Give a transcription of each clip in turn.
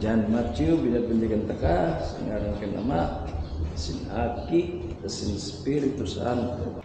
John Matthew, binabandigan ta ka sa ngaran ng Ama, sin Aki, sin Espiritu Santo.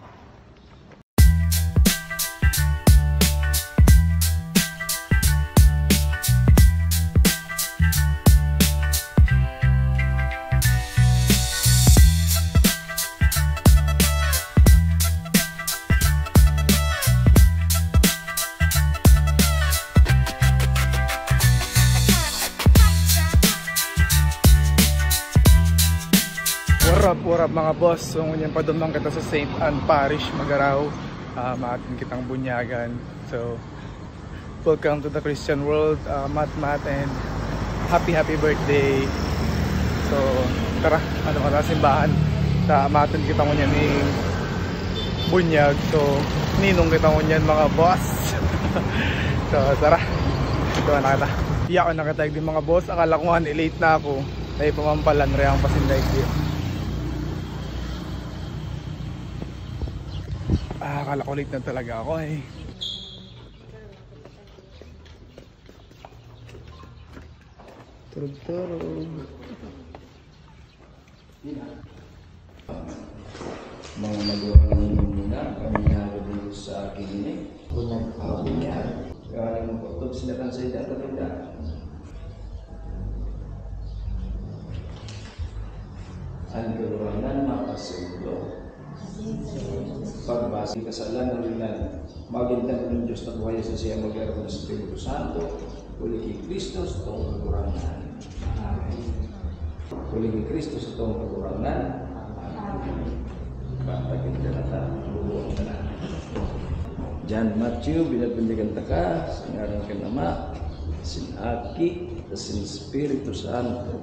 What up mga boss, so ngunyan pa dumang kita sa St. Anne Parish, Magaraw. Maatin kitang bunyagan. So, welcome to the Christian world, Mat, and happy birthday. So, tara, ano ka na simbahan. Maatin kita ngunyan ni bunyag. So, ninong kita ngunyan mga boss. So, tara, ito na kita. Iyak ko nakatag din mga boss, akala ko nga late na ako. Tayo pamampalan, reyang pasinday ko. Akala ko late na talaga ako eh. Turog-turog. Mga magawa muna, kami naroon sa akin ini. Kung nagkakabin niya, kaya mo po ito sila kan sa ida talaga. Ang gawanan makasundo. Pagbasi kasalan ng ilan, magintan ng Diyos na buhay sa siya mag-aral ng Espiritu Santo, uli kay Kristo sa itong kagurangan. Amen. Uli kay Kristo sa itong kagurangan. Amen. Patagin ka na ta, bubuong ka na. John Matthew, binabandigan ta ka sa ngaran ng Ama, sin Aki, sin Espiritu Santo.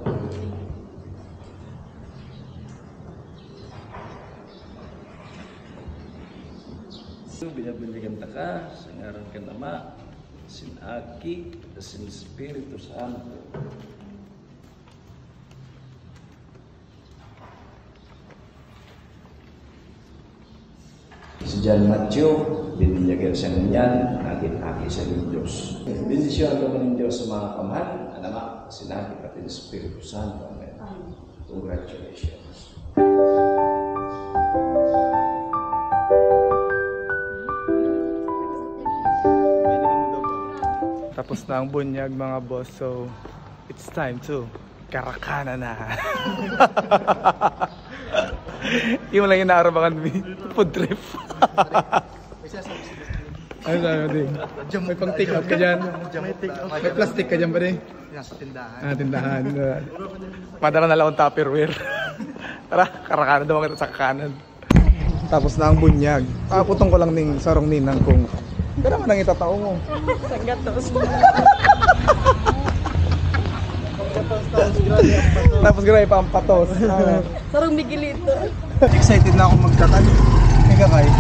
Binabandigan ta ka sa ngaran ng Ama, sin Aki, sin Espiritu Santo. Si John Matthew, binibigyan siya niyan, naging-aki siya ng Diyos. Bendisyon naman ng Diyos sa mga pamahan, ang Ama, sin Aki, at Espiritu Santo. Amen. Congratulations. Tapos na ang bunyag mga boss, so it's time to karakana na. Yung lang yung naarabangan food trip. Ano sabi mo din? May pang take out ka dyan? May plastic ka dyan ba din? Tindahan. Tindahan. Padala na lang akong Tupperware. Tara, karakana daw kita sa kakanan. Tapos na ang bunyag. Putong ko lang ning sarong ninang kung pero naman ang itatao mo. Sanggatos. Tapos grabe pa ang patos. Sarong bigilito. Excited na akong magtatal. Ika kay.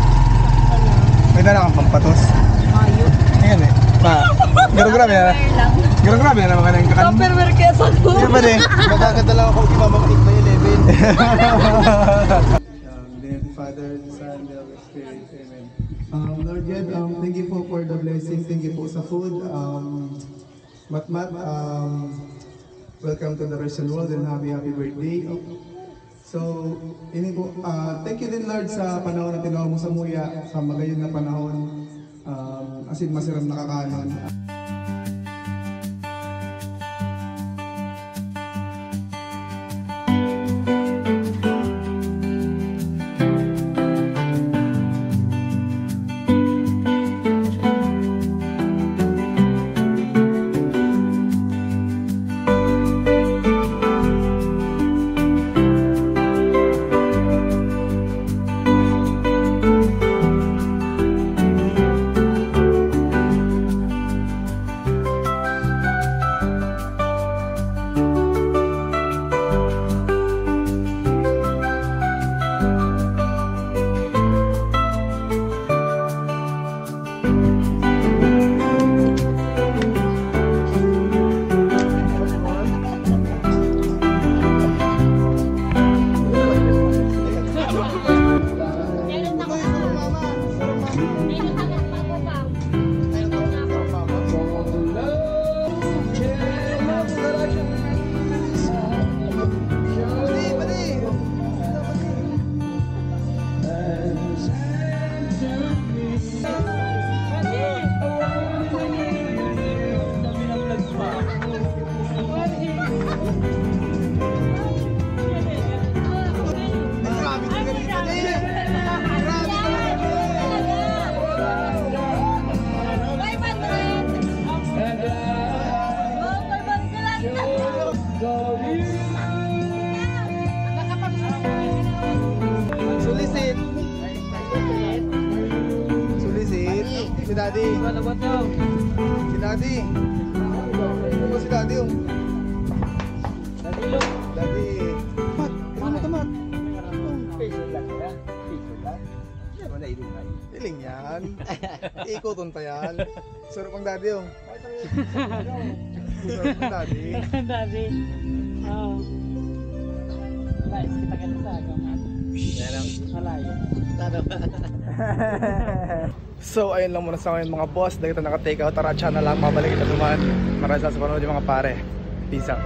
May dala kang pampatos. Ayun. Ayan eh. Grabe na. Grabe na naman ka ng kakan. Tupperware kaya sa ko. Hindi ba din? Magkakadala ako kung mamamalik na 11. Father, Son, the Holy Spirit. Amen. Lord God, thank you po for the blessing. Thank you po sa food. Matmat, welcome to the Christian world and happy birthday. So, ini po, thank you din Lord sa panahon na tinawag mo sa Muya, sa magayon na panahon, as in masarap na kakanon. Daddy. Wala ba to? Si Daddy. Ano ba si Daddy yung? Dadilo. Daddy. Mat, ano ka Mat? Piso lang ya. Piso lang. Hindi mo na ilungay. Iling yan. Ikuton pa yan. Sarap ang Daddy yung. Sarap ang Daddy. Daddy. Oh. Nice kita kan sa agama. Malayo. So ayun lang muna sa ngayon mga boss. Dahil ito naka-take out. Tara, channel lang. Mabalik ito naman. Maraming salamat sa panonood yung mga pare. Peace out.